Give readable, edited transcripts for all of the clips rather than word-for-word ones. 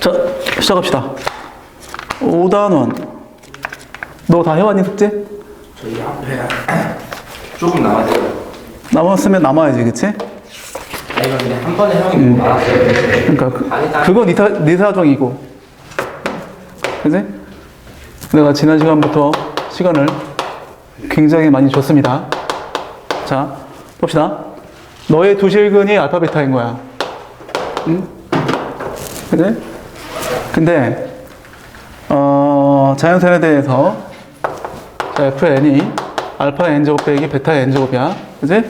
자, 시작합시다. 5단원. 너 다 해왔니, 숙제? 저희 앞에 조금 남았어요. 남았으면 남아야지, 그치? 이거 근데 한 번에 형이 너무 많았어요. 그러니까 그건 네 사정이고, 그치? 내가 지난 시간부터 시간을 굉장히 많이 줬습니다. 자, 봅시다. 너의 두 실근이 알파 베타인 거야. 응? 그치? 근데 자연선에 대해서 자, FN이 알파 n제곱 빼기 베타 n제곱이야. 그치?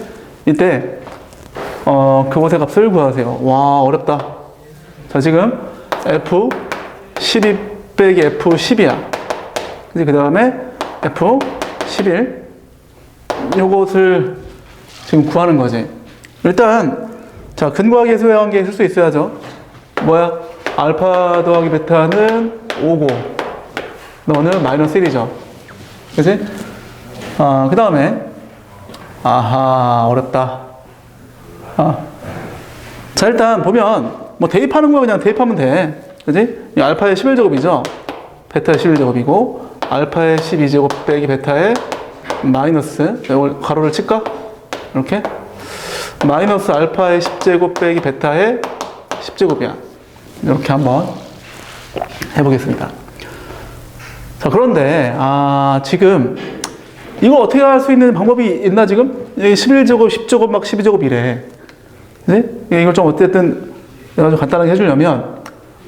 이때 그것의 값을 구하세요. 와, 어렵다. 자, 지금 F12 빼기 F10이야. 그치? 그 다음에 F11 요것을 지금 구하는 거지. 일단 자, 근과 계수의 관계 쓸 수 있어야죠. 뭐야? 알파 더하기 베타는 5고 너는 마이너스 1이죠. 그치? 그 다음에 아하, 어렵다. 자, 일단 보면 뭐 대입하는 거 그냥 대입하면 돼. 그치? 이 알파의 11제곱이죠. 베타의 11제곱이고 알파의 12제곱 빼기 베타의 마이너스, 이걸 가로를 칠까? 이렇게 마이너스 알파의 10제곱 빼기 베타의 10제곱이야. 이렇게 한번 해보겠습니다. 자, 그런데 지금 이거 어떻게 할 수 있는 방법이 있나 지금? 11제곱, 10제곱, 막 12제곱 이래. 네? 이걸 좀 어쨌든 내가 좀 간단하게 해주려면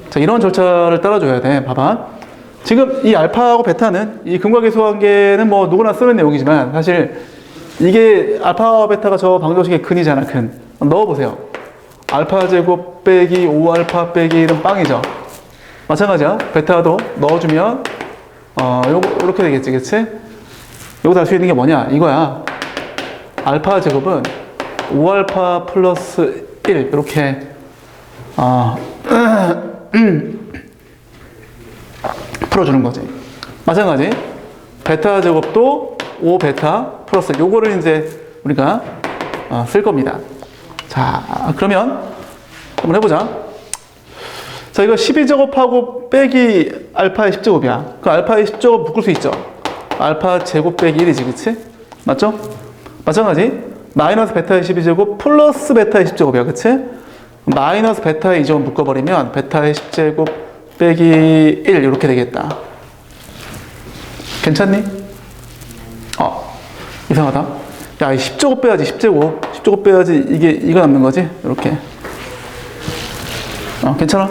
자, 이런 절차를 따라줘야 돼. 봐봐. 지금 이 알파하고 베타는 이 근과 계수 관계는 뭐 누구나 쓰는 내용이지만 사실 이게 알파와 베타가 저 방정식의 근이잖아, 근. 넣어보세요. 알파 제곱 빼기 5알파 빼기 1은 빵이죠. 마찬가지야. 베타도 넣어주면 이렇게 되겠지, 그치? 여기서 알 수 있는 게 뭐냐? 이거야. 알파 제곱은 5알파 플러스 1 이렇게 풀어주는 거지. 마찬가지. 베타 제곱도 5베타 플러스 요거를 이제 우리가 쓸 겁니다. 자, 그러면 한번 해보자. 자, 이거 12제곱하고 빼기 알파의 10제곱이야. 그 알파의 10제곱 묶을 수 있죠. 알파 제곱 빼기 1이지, 그치? 맞죠? 마찬가지. 마이너스 베타의 12제곱 플러스 베타의 10제곱이야, 그치? 마이너스 베타의 2제곱 묶어버리면 베타의 10제곱 빼기 1 이렇게 되겠다. 괜찮니? 이상하다. 야, 10제곱 빼야지, 10제곱. 10제곱 빼야지 이거 남는 거지? 이렇게. 괜찮아?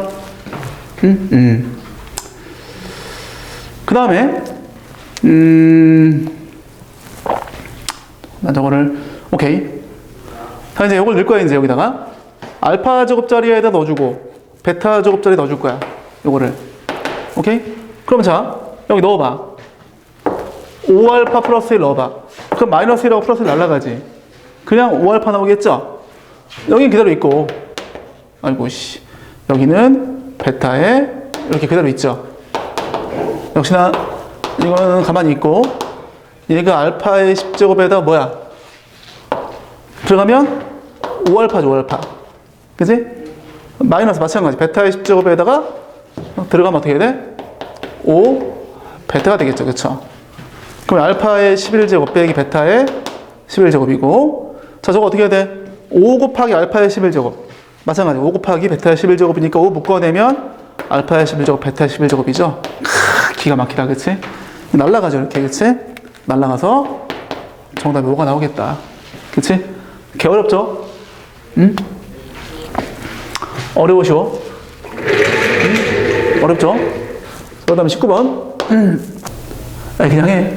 그 다음에 난 저거를 오케이. 자, 이제 이걸 넣을 거야. 이제 여기다가 알파 제곱자리에다 넣어주고 베타 제곱자리 넣어줄 거야. 요거를. 오케이? 그럼 자, 여기 넣어봐. 5알파 플러스 1 넣어봐. 그럼 마이너스 1하고 플러스 1 날라가지. 그냥 5알파 나오겠죠? 여긴 그대로 있고, 아이고, 씨. 여기는 베타에 이렇게 그대로 있죠? 역시나, 이거는 가만히 있고, 얘가 알파의 10제곱에다 뭐야? 들어가면 5알파죠, 5알파. 그치? 마이너스 마찬가지. 베타의 10제곱에다가 들어가면 어떻게 돼? 5 베타가 되겠죠, 그쵸? 그럼 알파의 11제곱 빼기 베타의 11제곱이고 자, 저거 어떻게 해야 돼? 5 곱하기 알파의 11제곱 마찬가지 5 곱하기 베타의 11제곱이니까 5 묶어내면 알파의 11제곱 베타의 11제곱이죠. 기가 막히다, 그치? 날라가죠, 이렇게, 그치? 날라가서 정답이 5가 나오겠다, 그치? 개 어렵죠? 응? 어려워, 쉬워? 응? 어렵죠? 그 다음에 19번 그냥 해.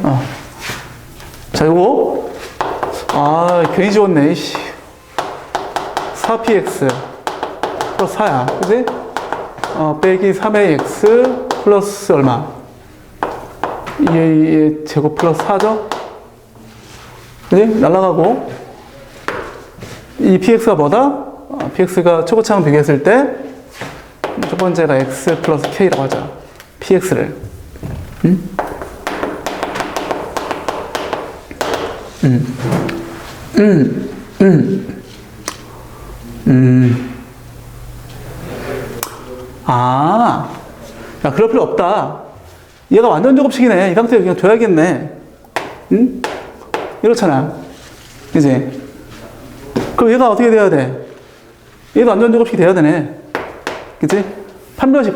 자, 요거 괜히 지웠네. 4px 플러스 4야, 그치? 빼기 3ax 플러스 얼마? 이게 제곱 플러스 4죠? 그치? 날라가고 이 px가 뭐다? px가 초고차항 비교했을 때 첫 번째가 x 플러스 k라고 하자. px를. 아, 야, 그럴 필요 없다. 얘가 완전 제곱식이네. 이 상태에 그냥 둬야겠네. 응? 이렇잖아. 그지? 그럼 얘가 어떻게 돼야 돼? 얘도 완전 제곱식이 돼야 되네. 그치? 판별식.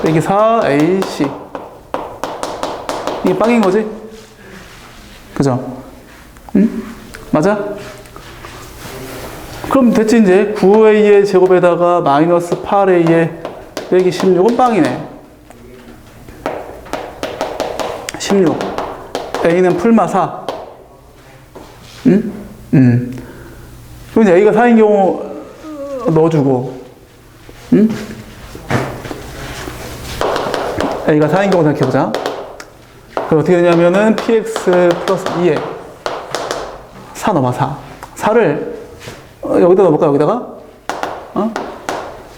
빼기 4AC. 이게 빵인 거지? 그죠? 응? 맞아? 그럼 됐지, 이제. 9A의 제곱에다가 마이너스 8A의 빼기 16은 빵이네. 16. A는 풀마 4. 응? 그럼 이제 A가 4인 경우 넣어주고, 응? A가 4인 경우 생각해보자. 그럼 어떻게 되냐면은 px 플러스 2에 4 넘어 4. 4를 여기다 넣어볼까, 여기다가? 그럼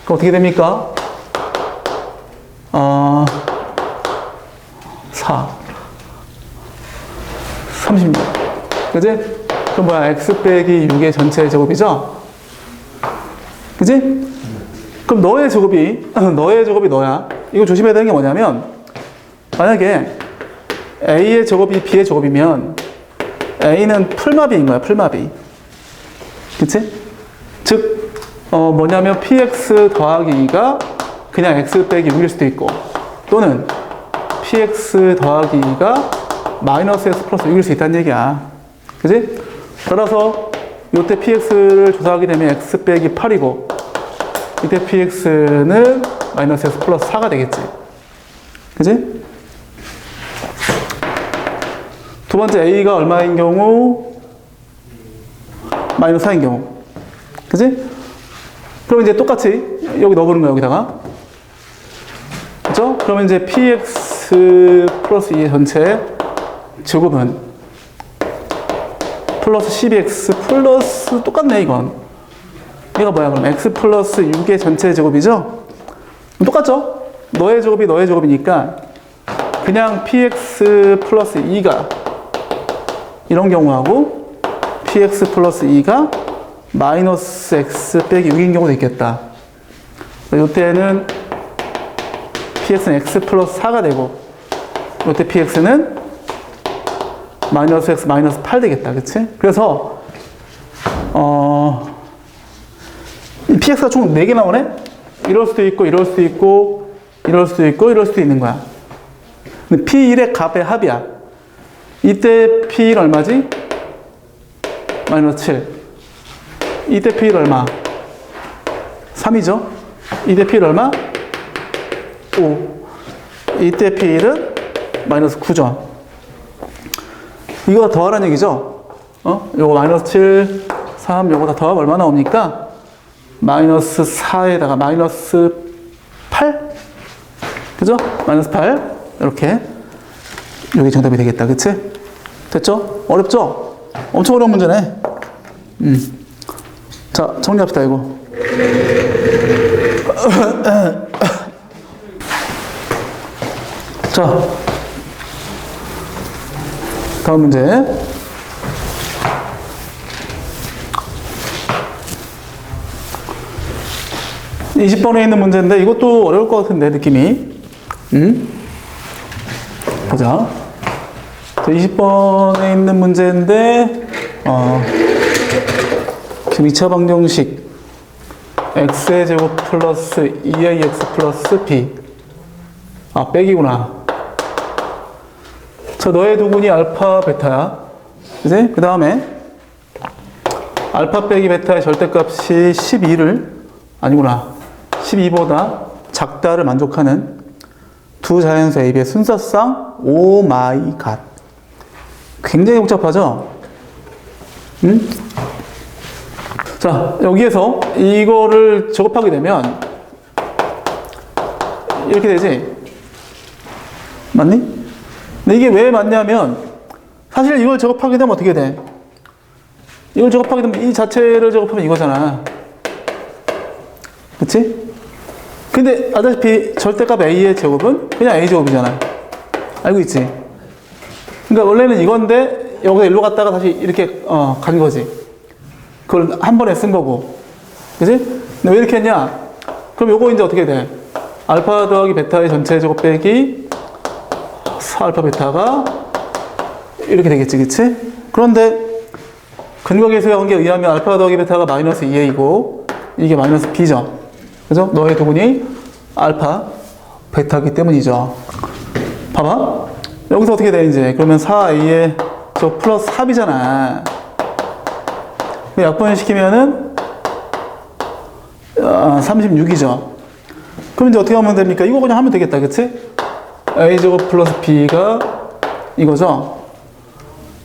어떻게 됩니까? 4. 36. 그지? 그럼 뭐야? x 빼기 6의 전체 제곱이죠? 그지? 그럼 너의 제곱이 너야. 이거 조심해야 되는 게 뭐냐면, 만약에 A의 제곱이 B의 제곱이면 A는 풀마비인 거야, 풀마비. 그치? 즉, 뭐냐면 px 더하기 2가 그냥 x 빼기 6일 수도 있고, 또는 px 더하기 2가 마이너스 x 플러스 6일 수 있다는 얘기야. 그치? 따라서 이때 px를 조사하게 되면 x 빼기 8이고, 이때 px는 마이너스 x 플러스 4가 되겠지. 그치? 두 번째 a가 얼마인 경우? 마이너스 4인 경우. 그치? 그럼 이제 똑같이 여기 넣어보는 거야, 여기다가. 그쵸? 그러면 이제 px 플러스 2의 전체 제곱은 플러스 12x 플러스 똑같네, 이건. 얘가 뭐야, 그럼 x 플러스 6의 전체 제곱이죠? 똑같죠? 너의 제곱이 너의 제곱이니까 그냥 px 플러스 2가 이런 경우하고 px 플러스 2가 마이너스 x 빼기 6인 경우도 있겠다. 이때는 px는 x 플러스 4가 되고, 이때 px는 마이너스 x 마이너스 8 되겠다. 그치? 그래서 이 px가 총 4개 나오네? 이럴 수도 있고, 이럴 수도 있고, 이럴 수도 있고, 이럴 수도 있는 거야. 근데 p1의 값의 합이야. 이때 p1 얼마지? 마이너스 7. 이때 p1 얼마? 3이죠? 이때 p1 얼마? 5. 이때 p1은 마이너스 9죠. 이거 더하라는 얘기죠? 요거 마이너스 7, 3, 요거 다 더하면 얼마 나옵니까? 마이너스 4에다가 마이너스 8? 그죠? 마이너스 8. 이렇게. 여기 정답이 되겠다. 그치? 됐죠? 어렵죠? 엄청 어려운 문제네. 자, 정리합시다, 이거. 자, 다음 문제. 20번에 있는 문제인데 이것도 어려울 것 같은데, 느낌이. 보자. 20번에 있는 문제인데, 지금 2차 방정식 x의 제곱 플러스 2ax 플러스 b. 빼기구나. 자, 너의 두근이 알파, 베타야. 그지? 그 다음에 알파 빼기 베타의 절대값이 12를, 아니구나. 12보다 작다를 만족하는 두 자연수 A, B의 순서상 오 마이 갓. 굉장히 복잡하죠? 자, 여기에서 이거를 작업하게 되면 이렇게 되지? 맞니? 근데 이게 왜 맞냐면, 사실 이걸 작업하게 되면 어떻게 돼? 이걸 작업하게 되면 이 자체를 작업하면 이거잖아. 그치? 근데 아다시피 절대값 A의 제곱은 그냥 A 제곱이잖아. 알고 있지? 그러니까 원래는 이건데 여기서 일로 갔다가 다시 이렇게 간 거지. 그걸 한 번에 쓴 거고. 그지? 근데 왜 이렇게 했냐? 그럼 요거 이제 어떻게 돼? 알파 더하기 베타의 전체 제곱 빼기 4알파 베타가 이렇게 되겠지, 그치? 그런데 근거계수의 관계에 의하면 알파 더하기 베타가 마이너스 2a이고 이게 마이너스 b죠. 그죠? 너의 두근이 알파 베타기 때문이죠. 봐봐. 여기서 어떻게 돼, 이제? 그러면 4a에 저 플러스 4b잖아. 약분시키면은 36이죠. 그럼 이제 어떻게 하면 됩니까? 이거 그냥 하면 되겠다, 그치? a제곱 플러스 b가 이거죠.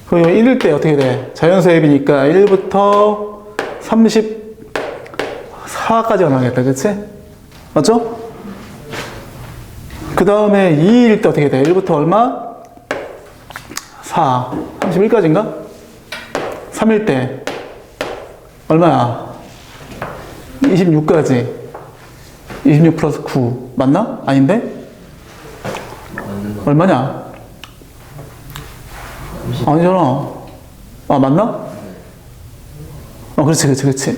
그리고 1일 때 어떻게 돼? 자연수합이니까 1부터 34까지가 나오겠다, 그치? 맞죠? 그 다음에 2일 때 어떻게 돼? 1부터 얼마? 4, 31까지인가? 3일 때 얼마야? 26까지. 26 플러스 9 맞나? 아닌데? 얼마냐? 아니잖아. 아, 맞나? 그렇지.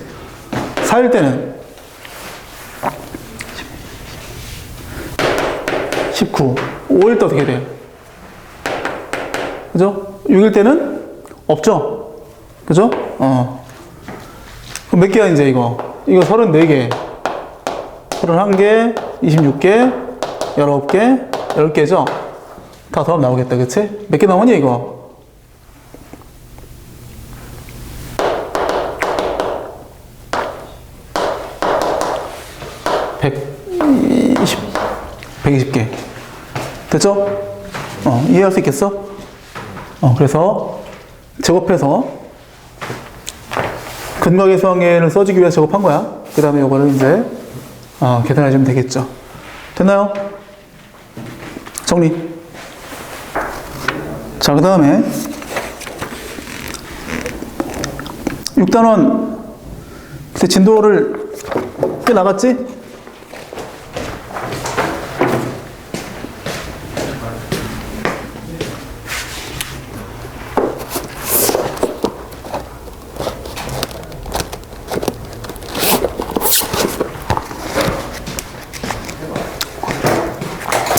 4일 때는 19. 5일 때 어떻게 돼요? 그죠? 6일 때는 없죠? 그죠? 그럼 몇 개야, 이제 이거? 이거 34개. 31개, 26개, 19개, 10개죠? 다 더하면 나오겠다, 그치? 몇 개 나오니, 이거? 120개. 됐죠? 이해할 수 있겠어? 그래서 제곱해서 근각계수관계를 써주기 위해서 제곱한 거야. 그 다음에 이거를 이제 계산해주면 되겠죠. 됐나요? 정리. 자, 그 다음에 6단원 그때 진도를 꽤 나갔지?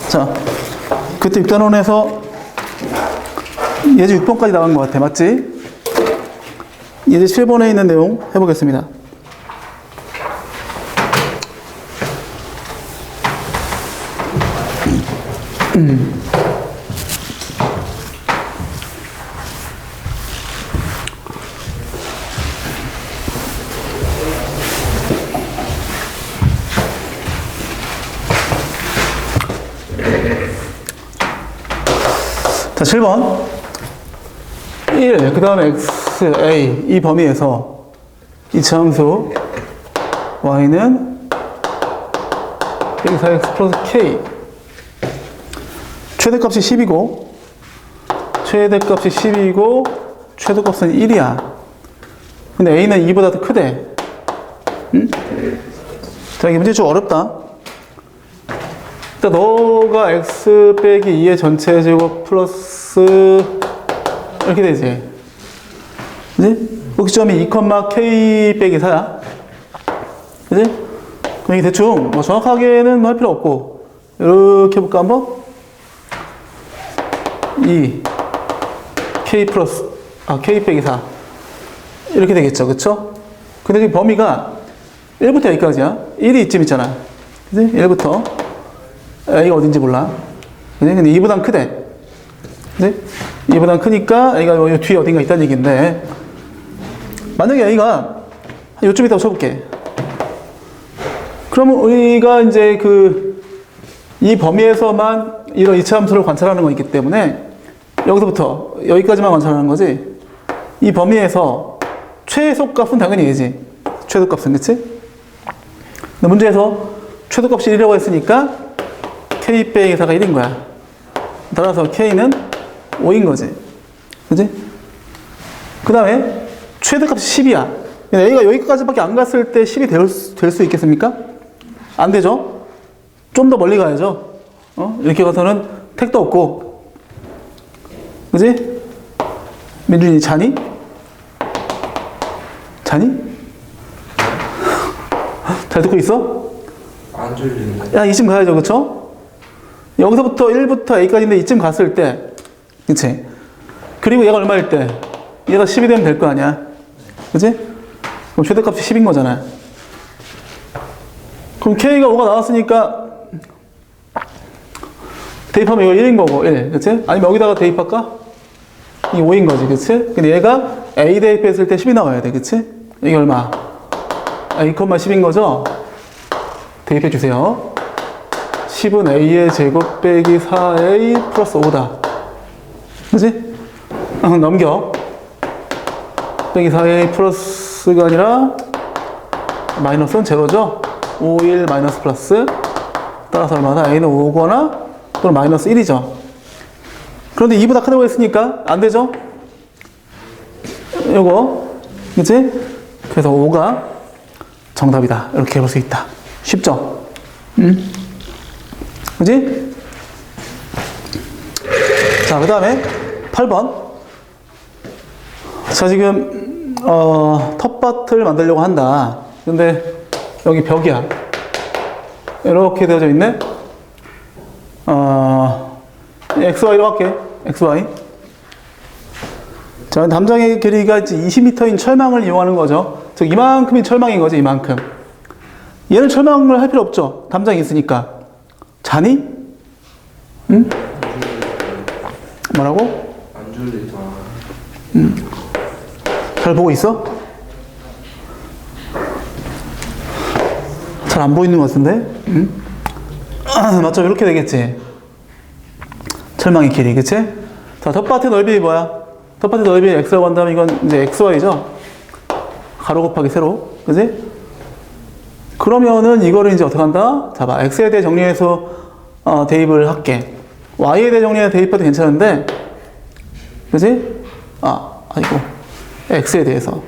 자, 그때 6단원에서 예제 6번까지 나간 것 같아. 맞지? 예제 7번에 있는 내용 해보겠습니다. 자, 7번 1, 그 다음에 x, a 이 범위에서 이차함수 y는 4x 플러스 k 최대값이 10이고 최대값이 10이고 최소값은 1이야. 근데 a는 2보다 더 크대. 응? 자, 이게 문제 좀 어렵다. 일단 너가 x 빼기 2의 전체 제곱 플러스 이렇게 되지. 그지? 꼭지점이 2, k 빼기 4야. 그지? 그럼 이게 대충 뭐 정확하게는 할 필요 없고 이렇게 해볼까 한번? 2 k 플러스 k 빼기 4 이렇게 되겠죠. 그쵸? 근데 지금 범위가 1부터 여기까지야. 1이 이쯤 있잖아. 그지? 1부터 A가 어딘지 몰라. 근데 2보단 크대. 그지? 2보단 크니까 A가 요 뒤에 어딘가 있다는 얘기인데, 만약에 A가 요쯤 있다고 쳐볼게. 그러면 우리가 이제 이 범위에서만 이런 이차함수를 관찰하는 거 있기 때문에 여기서부터 여기까지만 관찰하는 거지. 이 범위에서 최소값은 당연히 얘지. 최소값은, 그치? 근데 문제에서 최소값이 1이라고 했으니까 k 빼기 4가 1인 거야. 따라서 k는 5인 거지. 그지? 그 다음에 최대값이 10이야. a가 여기까지밖에 안 갔을 때 10이 될 수 있겠습니까? 안 되죠? 좀 더 멀리 가야죠. 이렇게 가서는 택도 없고. 그지? 민준이 자니? 자니? 잘 듣고 있어? 안 졸리는데. 야, 이쯤 가야죠, 그쵸? 여기서부터 1부터 A까지인데 이쯤 갔을 때, 그치? 그리고 얘가 얼마일 때? 얘가 10이 되면 될 거 아니야? 그치? 그럼 최대값이 10인 거잖아. 그럼 K가 5가 나왔으니까, 대입하면 이거 1인 거고, 1. 그치? 아니면 여기다가 대입할까? 이게 5인 거지, 그치? 근데 얘가 A 대입했을 때 10이 나와야 돼, 그치? 이게 얼마? A, 10인 거죠? 대입해 주세요. 10은 A의 제곱 빼기 4A 플러스 5다. 그치? 넘겨. 빼기 4A 플러스가 아니라 마이너스는 제로죠? 5, 1 마이너스 플러스. 따라서 얼마다? A는 5거나 또는 마이너스 1이죠. 그런데 2보다 크다고 했으니까 안 되죠? 요거. 그치? 그래서 5가 정답이다. 이렇게 볼 수 있다. 쉽죠? 그지? 자, 그 다음에 8번. 자, 지금, 텃밭을 만들려고 한다. 근데 여기 벽이야. 이렇게 되어져 있네? XY로 할게. XY. 자, 담장의 길이가 20m인 철망을 이용하는 거죠. 즉, 이만큼이 철망인 거지, 이만큼. 얘는 철망을 할 필요 없죠. 담장이 있으니까. 자니? 응? 뭐라고? 안 졸리다. 잘 보고 있어? 잘 안 보이는 것 같은데? 응? 맞죠? 이렇게 되겠지? 철망의 길이, 그치? 자, 텃밭의 넓이 뭐야? 텃밭의 넓이 x라고 한다면 이건 이제 xy죠? 가로 곱하기 세로, 그치? 그러면은 이거를 이제 어떻게 한다? 자, 봐. x에 대해 정리해서 대입을 할게. y에 대해 정리해서 대입해도 괜찮은데, 그치? 아이고. x에 대해서.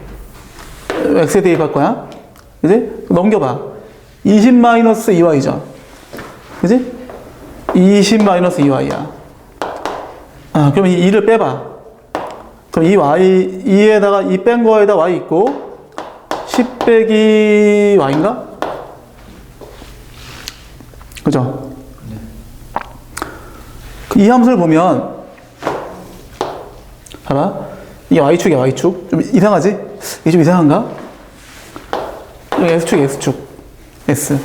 x에 대입할 거야. 그치? 넘겨봐. 20-2y죠. 그치? 20-2y야. 그럼 이 2를 빼봐. 그럼 이 y, 2에다가, 이 뺀 거에다 y 있고, 10 빼기 y인가? 그죠? 이 함수를 보면, 봐봐. 이게 y축이야, y축. 좀 이상하지? 이게 좀 이상한가? 여기 s축, s축. s.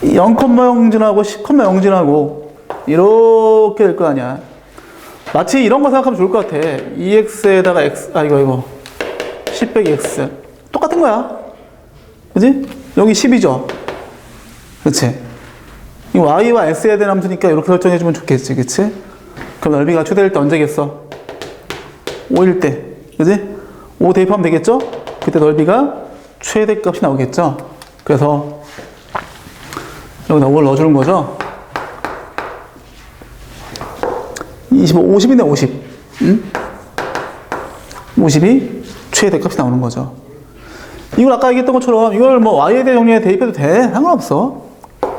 0,0진하고 10,0진하고, 이렇게 될 거 아니야. 마치 이런 거 생각하면 좋을 것 같아. 2x에다가 x, 이거. 10 빼기 x. 똑같은 거야. 그지? 여기 10이죠? 그치? 이 y와 s에 대한 함수니까 이렇게 설정해주면 좋겠지, 그치? 그럼 넓이가 최대일 때 언제겠어? 5일 때, 그치? 5 대입하면 되겠죠? 그때 넓이가 최대값이 나오겠죠? 그래서 여기다 5를 넣어주는 거죠? 50이네, 50. 응? 50이 최대값이 나오는 거죠. 이걸 아까 얘기했던 것처럼 이걸 뭐 y에 대해 정리해 대입해도 돼. 상관없어.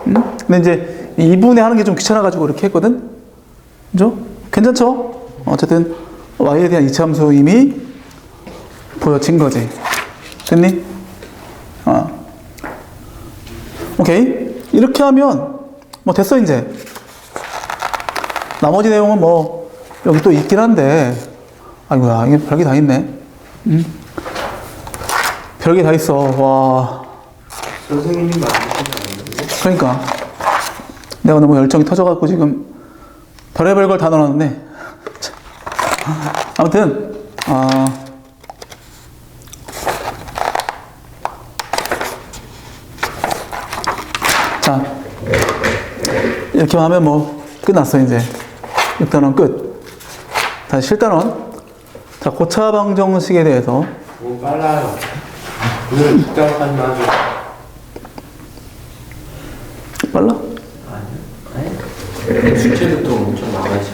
응? 근데 이제 2분의 하는 게 좀 귀찮아가지고 이렇게 했거든? 그죠? 괜찮죠? 어쨌든 y에 대한 이차함수 이미 보여진 거지. 됐니? 오케이. 이렇게 하면 뭐 됐어, 이제. 나머지 내용은 뭐 여기 또 있긴 한데, 아이고야, 이게 별게 다 있네. 별게 다 있어. 와. 선생님이 만드신 그러니까 내가 너무 열정이 터져갖고 지금 별의별 걸 다 넣어놨네. 아무튼 자, 이렇게 하면 뭐 끝났어. 이제 6단원 끝. 다시 7단원. 자, 고차 방정식에 대해서. 뭐 빨라요. 오늘 국장까지만 하죠. 빨라? 아니요. 숙제도 또 엄청 많아지.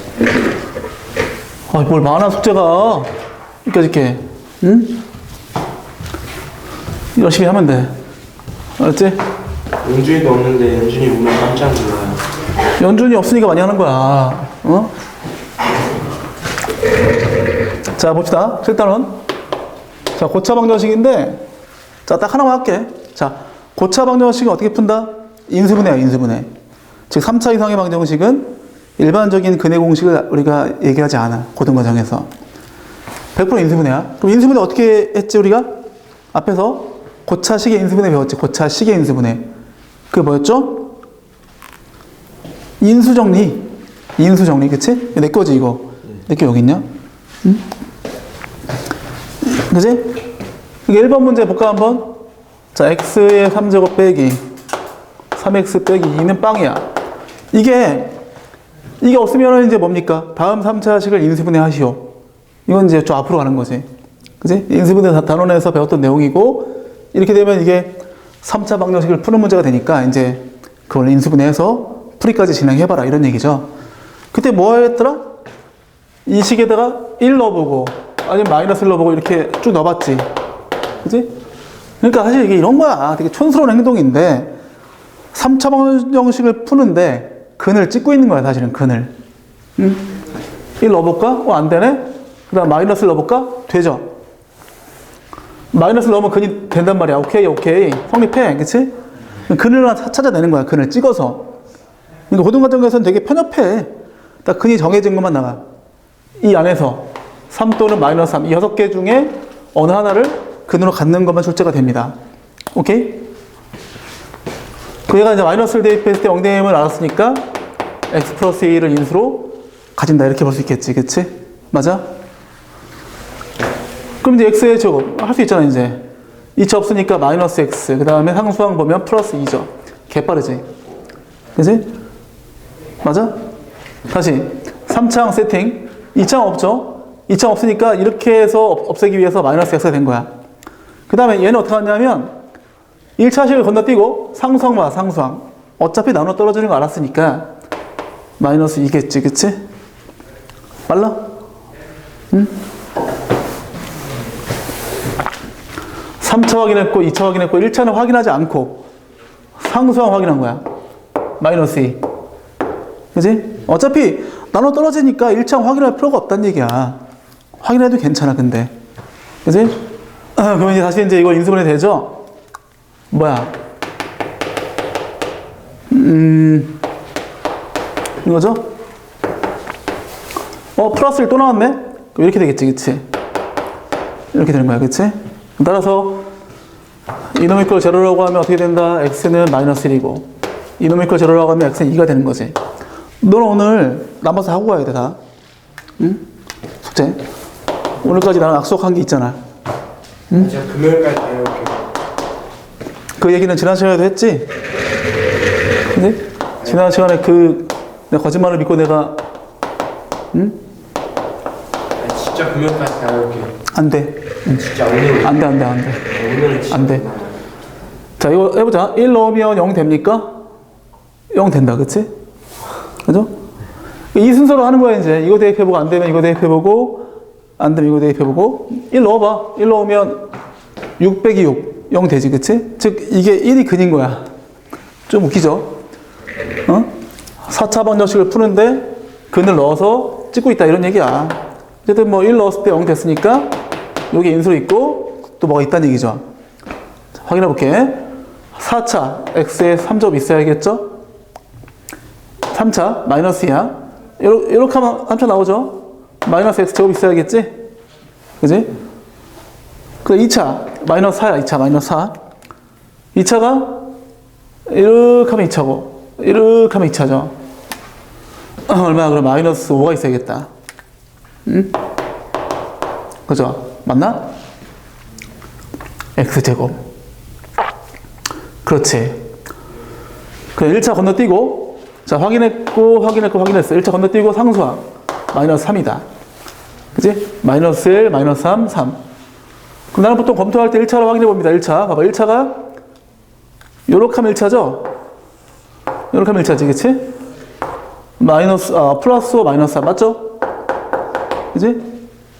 뭘 많아, 숙제가. 이렇게. 응? 열심히 하면 돼. 알았지? 연준이도 없는데 연준이 오면 깜짝 놀라요. 연준이 없으니까 많이 하는 거야. 어? 자, 봅시다. 7단원. 자, 고차 방정식인데, 자, 딱 하나만 할게. 자, 고차 방정식은 어떻게 푼다? 인수분해야, 인수분해. 즉 3차 이상의 방정식은 일반적인 근해 공식을 우리가 얘기하지 않아. 고등과정에서. 100% 인수분해야. 그럼 인수분해 어떻게 했지, 우리가? 앞에서 고차식의 인수분해 배웠지. 고차식의 인수분해. 그게 뭐였죠? 인수정리. 인수정리, 그치? 내 거지, 이거. 내 거 여기 있냐? 응? 그치? 1번 문제 볼까, 한번? 자, x의 3제곱 빼기 3x 빼기 2는 빵이야. 이게 없으면 이제 뭡니까? 다음 3차식을 인수분해 하시오. 이건 이제 좀 앞으로 가는 거지. 그치? 인수분해 단원에서 배웠던 내용이고, 이렇게 되면 이게 3차 방정식을 푸는 문제가 되니까, 이제 그걸 인수분해해서 풀이까지 진행해봐라. 이런 얘기죠. 그때 뭐 했더라? 이 식에다가 1 넣어보고, 아니면 마이너스 1 넣어보고, 이렇게 쭉 넣어봤지. 그치? 그러니까 사실 이게 이런 거야. 되게 촌스러운 행동인데, 3차 방정식을 푸는데, 근을 찍고 있는 거야, 사실은, 근을. 1 넣어볼까? 안 되네? 그 다음 마이너스를 넣어볼까? 되죠? 마이너스를 넣으면 근이 된단 말이야. 오케이. 성립해. 그치? 근을 하나 찾아내는 거야. 근을 찍어서. 그러니까 고등과정에서는 되게 편협해. 딱 근이 정해진 것만 나와. 이 안에서 3 또는 마이너스 3, 이 6개 중에 어느 하나를 근으로 갖는 것만 출제가 됩니다. 오케이? 그 얘가 이제 마이너스를 대입했을 때 0대임을 알았으니까 x 플러스 1을 인수로 가진다. 이렇게 볼 수 있겠지. 그치? 맞아? 그럼 이제 x의 제곱 할 수 있잖아, 이제. 2차 없으니까 마이너스 x. 그 다음에 상수항 보면 플러스 2죠. 개빠르지? 그치? 맞아? 다시. 3차항 세팅. 2차항 없죠? 2차항 없으니까 이렇게 해서 없애기 위해서 마이너스 x가 된 거야. 그 다음에 얘는 어떻게 하냐면 1차식을 건너뛰고 상수항 봐, 상수항. 어차피 나눠 떨어지는 거 알았으니까 마이너스 2겠지, 그치? 빨라? 응? 3차 확인했고 2차 확인했고 1차는 확인하지 않고 상수항 확인한 거야. 마이너스 2. 그치? 어차피 나눠 떨어지니까 1차항 확인할 필요가 없다는 얘기야. 확인해도 괜찮아, 근데. 그치? 그럼 이제 다시 이제 이거 인수분해 되죠? 뭐야? 이거죠? 플러스 1 또 나왔네? 그럼 이렇게 되겠지, 그치? 이렇게 되는 거야, 그치? 따라서 이놈의 걸 제로라고 하면 어떻게 된다? x는 마이너스 1이고 이놈의 걸 제로라고 하면 x는 2가 되는 거지. 너는 오늘 남아서 하고 가야 돼, 다. 응? 숙제. 오늘까지 나랑 약속한 게 있잖아. 응? 제가 금요일까지 다 해볼게요. 그 얘기는 지난 시간에도 했지? 근데 지난 시간에 내가 거짓말을 믿고 내가 응? 아니, 진짜 금요일까지 다 해볼게요. 안 돼. 진짜 오늘. 안 돼. 오늘은 진짜 안 돼. 자, 이거 해보자. 1 넣으면 0 됩니까? 0 된다, 그치? 그죠? 이 순서로 하는 거야, 이제. 이거 대입해보고, 안 되면 이거 대입해보고, 안 되면 이거 대입해보고. 1 넣어봐. 1 넣으면 6 빼기 6. 0 되지, 그치? 즉, 이게 1이 근인 거야. 좀 웃기죠? 4차 방정식을 푸는데, 근을 넣어서 찍고 있다, 이런 얘기야. 어쨌든 뭐 1 넣었을 때 0 됐으니까, 여기 인수로 있고, 또 뭐가 있다는 얘기죠. 자, 확인해 볼게. 4차, x에 3제곱 있어야겠죠? 3차, 마이너스 2야. 이렇게 하면 3차 나오죠? 마이너스 x제곱 있어야겠지? 그지? 그 2차, 마이너스 4야, 2차, 마이너스 4. 2차가 이렇게 하면 2차고, 이렇게 하면 2차죠. 얼마야? 그럼 마이너스 5가 있어야겠다. 응? 그죠? 맞나? x제곱. 그렇지. 그럼 1차 건너뛰고, 자, 확인했어. 1차 건너뛰고 상수항. 마이너스 3이다. 그치? 마이너스 1, 마이너스 3, 3. 그럼 나는 보통 검토할 때 1차로 확인해 봅니다. 1차. 봐봐. 1차가 요렇게 하면 1차죠? 요렇게 하면 1차지. 그치? 플러스 5, 마이너스 3. 맞죠? 그치?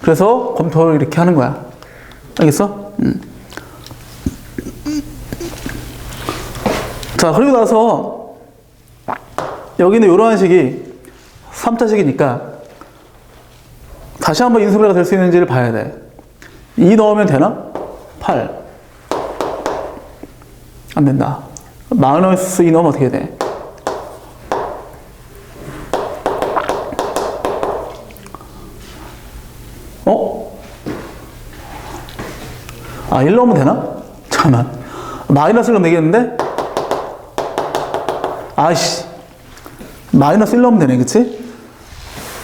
그래서 검토를 이렇게 하는 거야. 알겠어? 자, 그리고 나서 여기는 이러한 식이 3차식이니까 다시 한번 인수분해가 될 수 있는지를 봐야 돼. 2 넣으면 되나? 8. 안 된다. 마이너스 2 넣으면 어떻게 돼? 아, 1 넣으면 되나? 잠깐만. 마이너스 1 넣으면 되겠는데? 아이씨. 마이너스 1 넣으면 되네, 그치?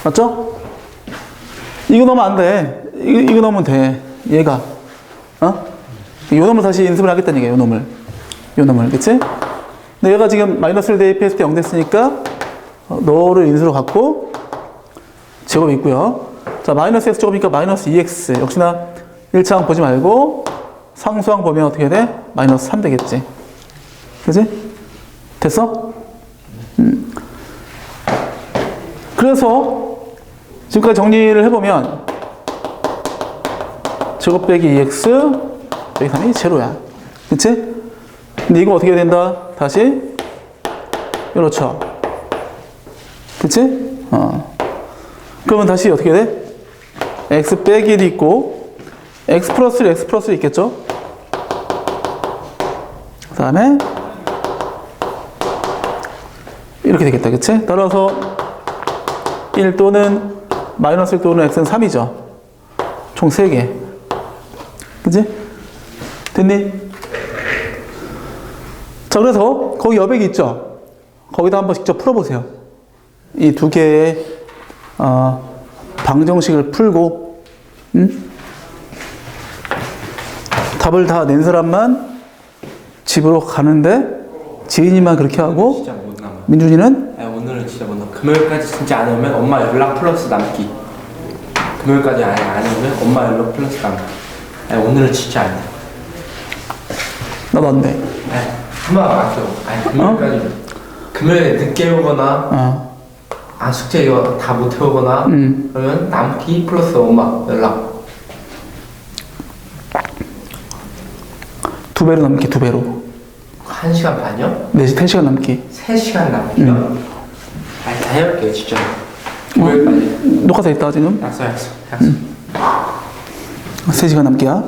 맞죠? 이거 넣으면 안 돼. 이거 넣으면 돼. 얘가. 요 놈을 다시 인수를 하겠다는 얘기야, 요 놈을. 그치? 근데 얘가 지금 마이너스 1 대입했을 때 0 됐으니까, 너를 인수로 갖고, 제곱이 있고요. 자, 마이너스 x 제곱이니까 마이너스 2x. 역시나 1차항 보지 말고, 상수항 보면 어떻게 돼? 마이너스 3 되겠지. 그치? 됐어? 그래서, 지금까지 정리를 해보면, 제곱 빼기 2x, 빼기 3이 제로야. 그치? 근데 이거 어떻게 된다? 다시, 이렇죠. 그치? 그러면 다시 어떻게 돼? x 빼기 1이 있고, x 플러스 1, x 플러스 1 있겠죠? 그 다음에, 이렇게 되겠다. 그치? 따라서, 1 또는, 마이너스 1 또는 x는 3이죠. 총 3개. 그치? 됐니? 자, 그래서, 거기 여백이 있죠? 거기다 한번 직접 풀어보세요. 이 두 개의, 방정식을 풀고, 답을 다 낸 사람만 집으로 가는데, 지인이만 그렇게 하고, 진짜 못 남아. 민준이는? 아니, 오늘은 진짜 못 남아. 금요일까지 진짜 안 오면 엄마 연락 플러스 남기. 금요일까지 안 오면 엄마 연락 플러스 남기. 아니, 오늘은 진짜 안 돼. 나도 안 돼. 아니, 한번 왔어. 아니, 금요일까지. 금요일에 늦게 오거나, 숙제 이거 다 못 해오거나, 그러면 남기 플러스 엄마 연락. 2배로 남기, 2배로. 1시간 반이요? 3시간 남기. 3시간 남기요? 아니, 다 해볼게요, 진짜. 금요일까지. 녹화돼 있다, 지금? 약속. 3시간 남기야.